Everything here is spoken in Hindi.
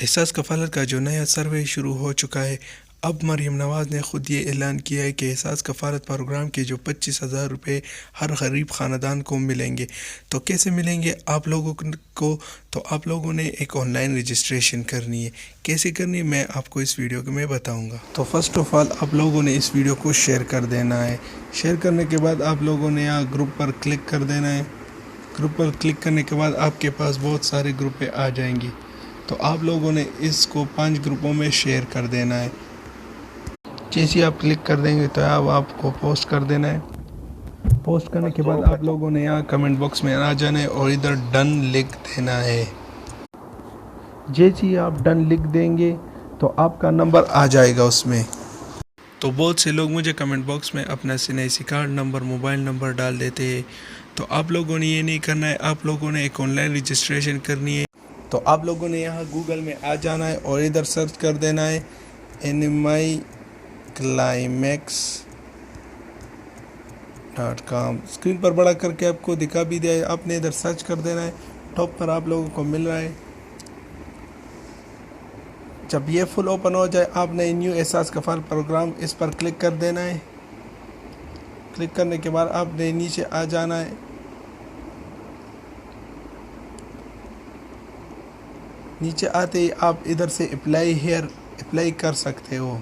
एहसास कफ़ालत का जो नया सर्वे शुरू हो चुका है। अब मरीम नवाज़ ने ख़ुद ये ऐलान किया है कि एहसास कफ़ालत प्रोग्राम के जो 25,000 रुपये हर गरीब ख़ानदान को मिलेंगे। तो कैसे मिलेंगे आप लोगों को? तो आप लोगों ने एक ऑनलाइन रजिस्ट्रेशन करनी है। कैसे करनी है मैं आपको इस वीडियो में बताऊंगा। तो फर्स्ट ऑफ़ ऑल आप लोगों ने इस वीडियो को शेयर कर देना है। शेयर करने के बाद आप लोगों ने यहाँ ग्रुप पर क्लिक कर देना है। ग्रुप पर क्लिक करने के बाद आपके पास बहुत सारे ग्रुपें आ जाएंगी। तो आप लोगों ने इसको 5 ग्रुपों में शेयर कर देना है। जैसे आप क्लिक कर देंगे तो अब आपको पोस्ट कर देना है। पोस्ट करने के बाद आप लोगों ने यहाँ कमेंट बॉक्स में आ जाना है और इधर डन लिख देना है। जैसे ही आप डन लिख देंगे तो आपका नंबर आ जाएगा उसमें। तो बहुत से लोग मुझे कमेंट बॉक्स में अपना NIC card number, mobile number डाल देते हैं। तो आप लोगों ने ये नहीं करना है। आप लोगों ने एक ऑनलाइन रजिस्ट्रेशन करनी है। तो आप लोगों ने यहाँ गूगल में आ जाना है और इधर सर्च कर देना है NMIClimax.com। स्क्रीन पर बड़ा करके आपको दिखा भी दिया है। आपने इधर सर्च कर देना है। टॉप पर आप लोगों को मिल रहा है। जब ये फुल ओपन हो जाए आपने न्यू एहसास कफ़ाल प्रोग्राम इस पर क्लिक कर देना है। क्लिक करने के बाद आपने नीचे आ जाना है। नीचे आते ही आप इधर से अप्लाई कर सकते हो।